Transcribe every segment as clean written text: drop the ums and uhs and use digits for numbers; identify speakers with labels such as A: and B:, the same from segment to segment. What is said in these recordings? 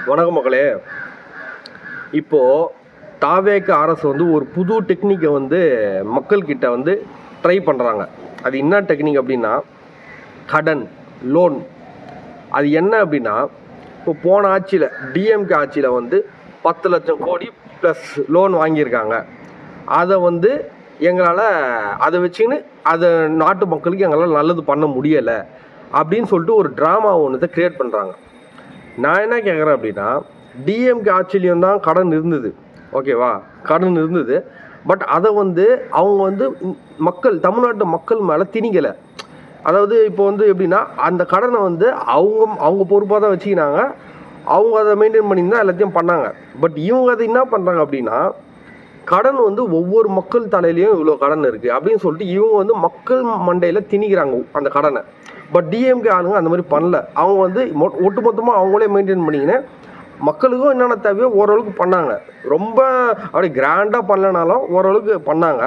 A: வணக்கம் மக்களே. இப்போது தாவேக அரசு வந்து ஒரு புது டெக்னிக்கை வந்து மக்கள்கிட்ட வந்து ட்ரை பண்ணுறாங்க. அது என்ன டெக்னிக் அப்படின்னா கடன், லோன். அது என்ன அப்படின்னா, இப்போ போன ஆட்சியில் டிஎம்கே ஆட்சியில் வந்து 10 லட்சம் கோடி ப்ளஸ் லோன் வாங்கியிருக்காங்க. அதை வந்து எங்களால் அதை வச்சுன்னு அதை நாட்டு மக்களுக்கு எங்களால் நல்லது பண்ண முடியலை அப்படின்னு சொல்லிட்டு ஒரு ட்ராமா ஒன்றத்தை க்ரியேட் பண்ணுறாங்க. நான் என்ன கேட்குறேன் அப்படின்னா, டிஎம்கே ஆட்சியிலையும் தான் கடன் இருந்தது, ஓகேவா? கடன் இருந்தது. பட் அதை வந்து அவங்க வந்து தமிழ்நாட்டு மக்கள் மேலே திணிக்கலை. அதாவது இப்போ வந்து எப்படின்னா, அந்த கடனை வந்து அவங்க பொறுப்பாக தான் வச்சுக்கினாங்க. அவங்க அதை மெயின்டைன் பண்ணி தான் எல்லாத்தையும் பண்ணாங்க. பட் இவங்க அதை என்ன பண்ணுறாங்க அப்படின்னா, கடன் வந்து ஒவ்வொரு மக்கள் தலையிலையும் இவ்வளோ கடன் இருக்குது அப்படின்னு சொல்லிட்டு இவங்க வந்து மக்கள் மண்டையில் திணிக்கிறாங்க அந்த கடனை. பட் டிஎம்கே ஆளுங்க அந்த மாதிரி பண்ணல. அவங்க வந்து ஒட்டுமொத்தமாக அவங்களே மெயின்டைன் பண்ணிக்கின்னு மக்களுக்கும் என்னென்ன தேவையோ ஓரளவுக்கு பண்ணாங்க. ரொம்ப அப்படி கிராண்டாக பண்ணலனாலும் ஓரளவுக்கு பண்ணாங்க,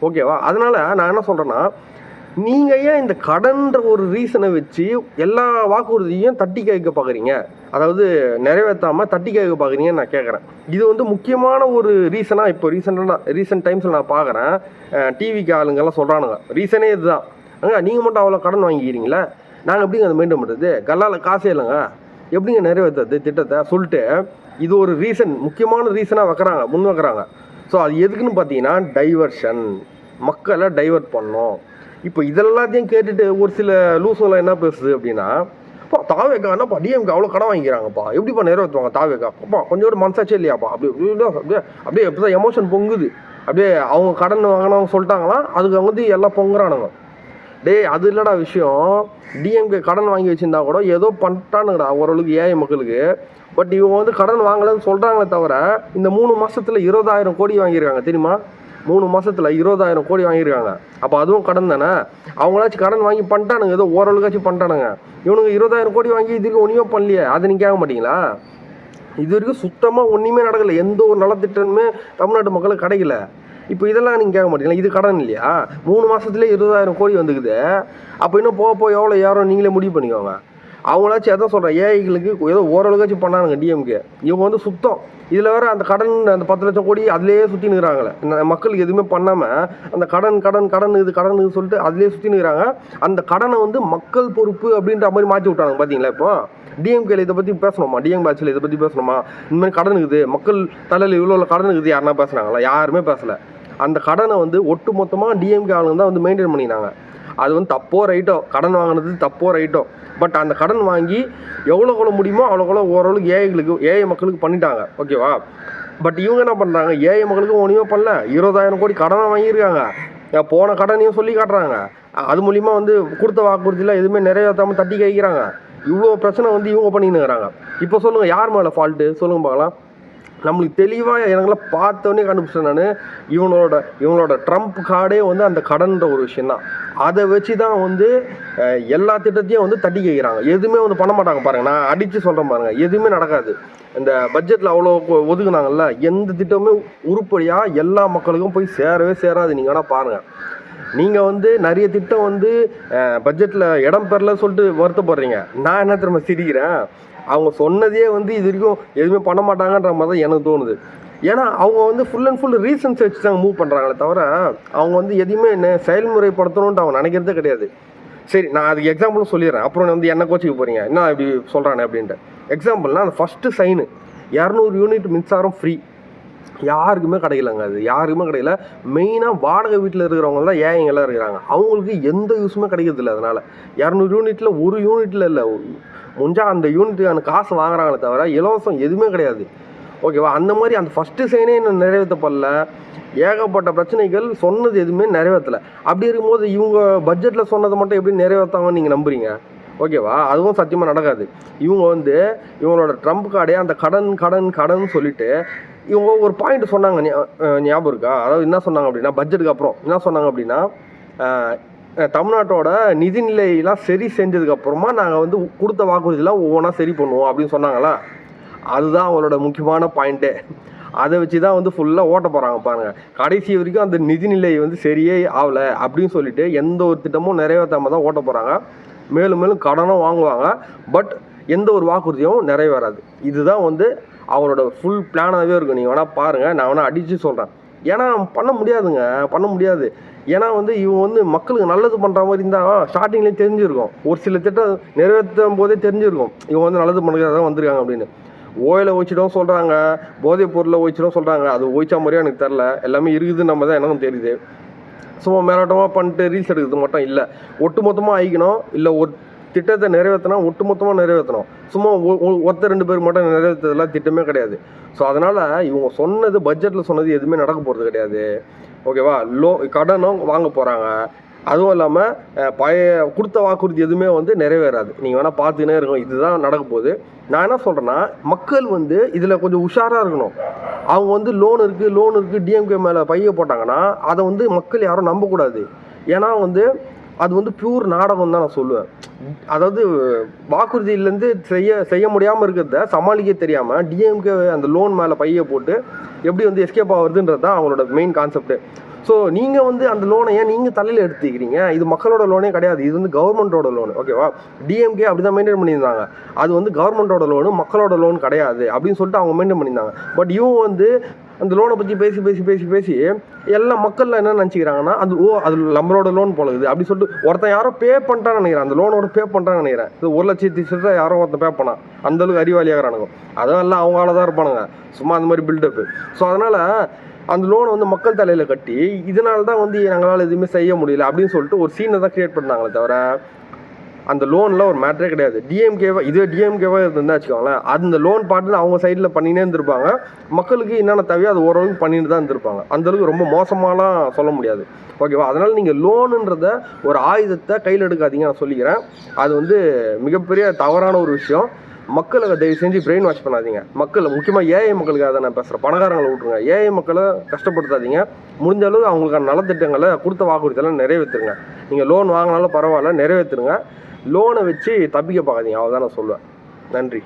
A: ஓகேவா? அதனால் நான் என்ன சொல்கிறேன்னா, நீங்கள் ஏன் இந்த கடன்ற ஒரு ரீசனை வச்சு எல்லா வாக்குறுதியும் தட்டி கேட்க பார்க்குறீங்க? அதாவது நிறைவேற்றாமல் தட்டி கேட்க பார்க்குறீங்கன்னு நான் கேட்குறேன். இது வந்து முக்கியமான ஒரு ரீசனாக இப்போ ரீசெண்ட் டைம்ஸில் நான் பார்க்குறேன். டிவிக்கு ஆளுங்கெல்லாம் சொல்கிறானுங்க, ரீசனே இதுதான். நீங்கள் மட்டும் அவ்வளோ கடன் வாங்கிக்கிறீங்களே, நாங்கள் எப்படிங்க அதை மெயின்டைன் பண்ணுறது? கல்லால் காசே இல்லைங்க, எப்படிங்க நிறைவேற்றுறது திட்டத்தை சொல்லிட்டு இது ஒரு ரீசன், முக்கியமான ரீசனாக முன் வைக்கிறாங்க. ஸோ அது எதுக்குன்னு பார்த்தீங்கன்னா டைவர்ஷன், மக்களை டைவர்ட் பண்ணோம். இப்போ இதெல்லாத்தையும் கேட்டுட்டு ஒரு சில லூசுங்களாம் என்ன பேசுது அப்படின்னா, அப்பா தாவேக்காப்பா டிஎம்கே அவ்வளோ கடன் வாங்கிக்கிறாங்கப்பா, எப்படிப்பா நிறைவேற்றுவாங்க தாவேக்கா? அப்பா கொஞ்சோட மனசாச்சே இல்லையாப்பா? அப்படியே எப்படி தான் எமோஷன் பொங்குது. அப்படியே அவங்க கடன் வாங்கினவங்க சொல்லிட்டாங்களாம், அதுக்கு வந்து எல்லாம் பொங்குறானுங்க. அது இல்லைடா விஷயம். டிஎம்கே கடன் வாங்கி வச்சுருந்தா கூட ஏதோ பண்ணிட்டானுங்கடா ஓரளவுக்கு ஏழை மக்களுக்கு. பட் இவங்க வந்து கடன் வாங்கலைன்னு சொல்கிறாங்களே தவிர இந்த 3 மாதத்தில் 20,000 கோடி வாங்கியிருக்காங்க தெரியுமா? 3 மாதத்தில் 20,000 கோடி வாங்கியிருக்காங்க. அப்போ அதுவும் கடன் தானே. அவங்களாச்சும் கடன் வாங்கி பண்ணிட்டானுங்க, ஏதோ ஓரளவுக்காச்சும் பண்ணிட்டானுங்க. இவனுங்க 20,000 கோடி வாங்கி இதுக்கு ஒன்றுமே பண்ணலையே, அதை நீங்கள் கேட்க மாட்டீங்களா? இது வரைக்கும் சுத்தமாக ஒன்றுமே நடக்கலை, எந்த ஒரு நலத்திட்டமுமே தமிழ்நாட்டு மக்களுக்கு கிடைக்கல. இப்போ இதெல்லாம் நீங்கள் கேட்க மாட்டீங்களா? இது கடன் இல்லையா? 3 மாதத்துலேயே 20,000 கோடி வந்துக்குது. அப்போ இன்னும் போக எவ்வளோ ஏறும் நீங்களே முடிவு பண்ணிக்கோங்க. அவங்களாச்சும் எதாவது சொல்கிறேன், ஏஐகளுக்கு ஏதோ ஓரளவுக்காச்சும் பண்ணானுங்க டிஎம்கே. இவங்க வந்து சுத்தம் இதில் வேறு அந்த கடன், அந்த 10 லட்சம் கோடி அதிலேயே சுற்றி நிற்கிறாங்களே. மக்களுக்கு எதுவுமே பண்ணாமல் அந்த கடன் இது சொல்லிட்டு அதிலே சுற்றி நிற்கிறாங்க. அந்த கடனை வந்து மக்கள் பொறுப்பு அப்படின்ற மாதிரி மாற்றி விட்டாங்க. பார்த்தீங்களா? இப்போ டிஎம்கேல இதை பற்றி பேசணுமா? டிஎம் பேட்சில் இதை பற்றி பேசணுமா? இந்த மாதிரி கடன் இருக்குது, மக்கள் தலையில் இவ்வளோ கடன் இருக்குது, யாருன்னா பேசுகிறாங்களா? யாருமே பேசலை. அந்த கடனை வந்து ஒட்டு மொத்தமாக டிஎம்கே ஆளுங்க தான் வந்து மெயின்டைன் பண்ணினாங்க. அது வந்து தப்போ ரைட்டோ, கடன் வாங்கினது தப்போ ரைட்டோ, பட் அந்த கடன் வாங்கி எவ்வளோ முடியுமோ அவ்வளோ ஓரளவுக்கு ஏழை மக்களுக்கு பண்ணிட்டாங்க, ஓகேவா? பட் இவங்க என்ன பண்ணுறாங்க, ஏழை மக்களுக்கு ஒன்றுமே பண்ணல. 20,000 கோடி கடனாக வாங்கியிருக்காங்க. போன கடனையும் சொல்லி காட்டுறாங்க. அது மூலிமா வந்து கொடுத்த வாக்குறுதியில் எதுவுமே நிறைவேற்றாமல் தட்டி கேட்குறாங்க. இவ்வளோ பிரச்சனை வந்து இவங்க பண்ணின்னு இருக்கிறாங்க. இப்போ சொல்லுங்கள், யார் மேலே ஃபால்ட்டு சொல்லுங்கள் பார்க்கலாம். நம்மளுக்கு தெளிவாக எனக்குலாம் பார்த்தோன்னே கண்டுபிடிச்சேன் நான். இவங்களோட ட்ரம்ப் கார்டே வந்து அந்த கடன்ற ஒரு விஷயந்தான். அதை வச்சு தான் வந்து எல்லா திட்டத்தையும் வந்து தட்டி கேட்குறாங்க. எதுவுமே வந்து பண்ண மாட்டாங்க. பாருங்கள், நான் அடித்து சொல்கிறேன் பாருங்கள், எதுவுமே நடக்காது. இந்த பட்ஜெட்டில் அவ்வளோ ஒதுக்குனாங்கல்ல, எந்த திட்டமுமே உருப்படியாக எல்லா மக்களுக்கும் போய் சேரவே சேராது. நீங்கள் வேணால் பாருங்கள். நீங்கள் வந்து நிறைய திட்டம் வந்து பட்ஜெட்டில் இடம் பெறல சொல்லிட்டு வருத்தப்படுறீங்க. நான் என்ன திரும்ப சிரிக்கிறேன், அவங்க சொன்னதே வந்து இது வரைக்கும் எதுவுமே பண்ண மாட்டாங்கன்ற மாதிரி தான் எனக்கு தோணுது. ஏன்னா அவங்க வந்து ஃபுல் அண்ட் ஃபுல் ரீசன்ஸ் வச்சு தான் மூவ் பண்ணுறாங்களே தவிர அவங்க வந்து எதையுமே செயல்முறைப்படுத்தணுன்ட்டு அவங்க நினைக்கிறதே கிடையாது. சரி, நான் அதுக்கு எக்ஸாம்பிளும் சொல்லிடுறேன், அப்புறம் வந்து என்ன கோச்சிக்க போகிறீங்க, என்ன இப்படி சொல்கிறானே அப்படின்ட்டு. எக்ஸாம்பிள்னால் அந்த ஃபஸ்ட்டு சைனு 200 யூனிட் மின்சாரம் ஃப்ரீ யாருக்குமே கிடைக்கலங்க. அது யாருக்குமே கிடைக்கல. மெயினாக வாடகை வீட்டில் இருக்கிறவங்க தான் ஏழைங்கெல்லாம் இருக்கிறாங்க. அவங்களுக்கு எந்த யூஸுமே கிடைக்கிறதில்ல. அதனால் 200 யூனிட்டில் ஒரு யூனிட்டில் இல்லை, முடிஞ்சால் அந்த யூனிட்டுக்கான காசு வாங்குறாங்களே தவிர இலவசம் எதுவுமே கிடையாது, ஓகேவா? அந்த மாதிரி அந்த ஃபஸ்ட்டு சைனே இன்னும் நிறைவேற்றப்படல. ஏகப்பட்ட பிரச்சனைகள், சொன்னது எதுவுமே நிறைவேற்றலை. அப்படி இருக்கும்போது இவங்க பட்ஜெட்டில் சொன்னதை மட்டும் எப்படி நிறைவேற்றாங்கன்னு நீங்கள் நம்புறீங்க, ஓகேவா? அதுவும் சத்தியமாக நடக்காது. இவங்க வந்து இவங்களோட ட்ரம்ப் கார்டே அந்த கடன் சொல்லிட்டு இவங்க ஒரு பாயிண்ட் சொன்னாங்க, ஞாபகம் இருக்கா? அதாவது என்ன சொன்னாங்க அப்படின்னா, பட்ஜெட்டுக்கு அப்புறம் என்ன சொன்னாங்க அப்படின்னா, தமிழ்நாட்டோட நிதிநிலையெல்லாம் சரி செஞ்சதுக்கப்புறமா நாங்கள் வந்து கொடுத்த வாக்குறுதியெல்லாம் ஒவ்வொன்றா சரி பண்ணுவோம் அப்படின்னு சொன்னாங்களா? அதுதான் அவங்களோட முக்கியமான பாயிண்ட்டே. அதை வச்சு தான் வந்து ஃபுல்லாக ஓட்ட போகிறாங்க பாருங்கள். கடைசி வரைக்கும் அந்த நிதிநிலை வந்து சரியே ஆகலை அப்படின்னு சொல்லிட்டு எந்த ஒரு திட்டமும் நிறைவேற்றாமல் தான் ஓட்ட போகிறாங்க. மேலும் கடனும் வாங்குவாங்க. பட் எந்த ஒரு வாக்குறுதியும் நிறைவேறாது. இதுதான் வந்து அவங்களோட ஃபுல் பிளானாகவே இருக்கும். நீங்கள் வேணால் பாருங்கள், நான் வேணால் அடித்து சொல்கிறேன். ஏன்னா பண்ண முடியாதுங்க, பண்ண முடியாது. ஏன்னா வந்து இவங்க வந்து மக்களுக்கு நல்லது பண்ணுற மாதிரி இருந்தால் ஸ்டார்டிங்லேயே தெரிஞ்சிருக்கும். ஒரு சில திட்டம் நிறைவேற்றும் போதே தெரிஞ்சிருக்கும் இவங்க வந்து நல்லது பண்ணுறதா தான் வந்திருக்காங்க அப்படின்னு. ஓயில ஒழிச்சிடும் சொல்கிறாங்க, போதைப் பொருளை ஒழிச்சிடும் சொல்கிறாங்க. அது ஒழிச்சா மாதிரியும் எனக்கு தெரில. எல்லாமே இருக்குது நம்ம தான் எனக்கும் தெரியுது. சும்மா மேலோட்டமாக பண்ணிட்டு ரீல்ஸ் எடுக்கிறது மட்டும் இல்லை. ஒட்டு மொத்தமாக ஆகிக்கணும். இல்லை ஒரு திட்டத்தை நிறைவேற்றினா ஒட்டு மொத்தமாக நிறைவேற்றணும். சும்மா ஒருத்தர் 2 பேர் மட்டும் நிறைவேற்றதெல்லாம் திட்டமே கிடையாது. ஸோ அதனால் இவங்க சொன்னது பட்ஜெட்டில் சொன்னது எதுவுமே நடக்க போகிறது கிடையாது. ஓகேவா? கடனும் வாங்க போகிறாங்க. அதுவும் இல்லாமல் பழைய கொடுத்த வாக்குறுதி எதுவுமே வந்து நிறைவேறாது. நீங்கள் வேணால் பார்த்துக்கினே இருக்கணும். இதுதான் நடக்க போகுது. நான் என்ன சொல்கிறேன்னா, மக்கள் வந்து இதில் கொஞ்சம் உஷாராக இருக்கணும். அவங்க வந்து லோன் இருக்குது டிஎம்கே மேலே பைய போட்டாங்கன்னா அதை வந்து மக்கள் யாரும் நம்பக்கூடாது. ஏன்னா வந்து அது வந்து பியூர் நாடகம் தான் நான் சொல்லுவேன். அதாவது வாக்குறுதியிலேருந்து செய்ய முடியாமல் இருக்கிறத சமாளிக்க தெரியாமல் டிஎம்கே அந்த லோன் மேலே பைய போட்டு எப்படி வந்து எஸ்கேப் ஆகுறதுன்றது தான் அவங்களோட மெயின் கான்செப்ட்டு. ஸோ நீங்கள் வந்து அந்த லோனை ஏன் நீங்கள் தலையில் எடுத்துக்கிறீங்க? இது மக்களோட லோனே கிடையாது. இது வந்து கவர்மெண்ட்டோட லோனு. ஓகேவா? டிஎம்கே அப்படி தான் மெயின்டைன் பண்ணியிருந்தாங்க. அது வந்து கவர்மெண்ட்டோட லோனு, மக்களோட லோன் கிடையாது அப்படின்னு சொல்லிட்டு அவங்க மெயின்டைன் பண்ணியிருந்தாங்க. பட் இவங்க வந்து அந்த லோனை பற்றி பேசி எல்லா மக்கள்லாம் என்ன நினச்சிக்கிறாங்கன்னா, அது நம்மளோட லோன் போல இருக்குது அப்படி சொல்லிட்டு ஒருத்தன் யாரோ பே பண்ணிட்டான்னு நினைக்கிறேன். அந்த லோனோட பே பண்ணுறான்னு நினைக்கிறேன். இது 1,00,000 யாரோ ஒருத்தன் பே பண்ணான். அந்தளவுக்கு அறிவாளியாகிறானுங்க. அதுவும் எல்லாம் அவங்களால தான் இருப்பானுங்க. சும்மா அந்த மாதிரி பில்டப்பு. ஸோ அதனால் அந்த லோனை வந்து மக்கள் தலையில் கட்டி இதனால தான் வந்து எங்களால் எதுவுமே செய்ய முடியல அப்படின்னு சொல்லிட்டு ஒரு சீனை தான் க்ரியேட் பண்ணாங்களே தவிர அந்த லோனில் ஒரு மேட்டரே கிடையாது. டிஎம்கேவாக இருந்தால் வச்சுக்கோங்களேன், அந்த லோன் பாட்டுன்னு அவங்க சைடில் பண்ணினே இருந்திருப்பாங்க. மக்களுக்கு என்னென்ன தேவையோ அது ஓரளவுக்கு பண்ணிட்டு தான் இருந்திருப்பாங்க. அந்தளவுக்கு ரொம்ப மோசமாலாம் சொல்ல முடியாது. ஓகேவா? அதனால் நீங்கள் லோனுன்றத ஒரு ஆயுதத்தை கையில் எடுக்காதீங்க நான் சொல்லிக்கிறேன். அது வந்து மிகப்பெரிய தவறான ஒரு விஷயம். மக்களை தயவு செஞ்சு பிரெயின் வாஷ் பண்ணாதீங்க. மக்கள் முக்கியமாக ஏஐ மக்களுக்காக தான் நான் பேசுகிறேன். பணக்காரங்களை விட்டுருங்க. ஏஐ மக்களை கஷ்டப்படுத்தாதீங்க. முடிஞ்ச அளவுக்கு அவங்களுக்கான நலத்திட்டங்களை கொடுத்த வாக்குறுதியெல்லாம் நிறைவேற்றுருங்க. நீங்கள் லோன் வாங்கினாலும் பரவாயில்ல, நிறைவேற்றுருங்க. லோனை வச்சு தப்பிக்க பார்க்காதீங்க. அவ்வளோதான் நான் சொல்லுவேன். நன்றி.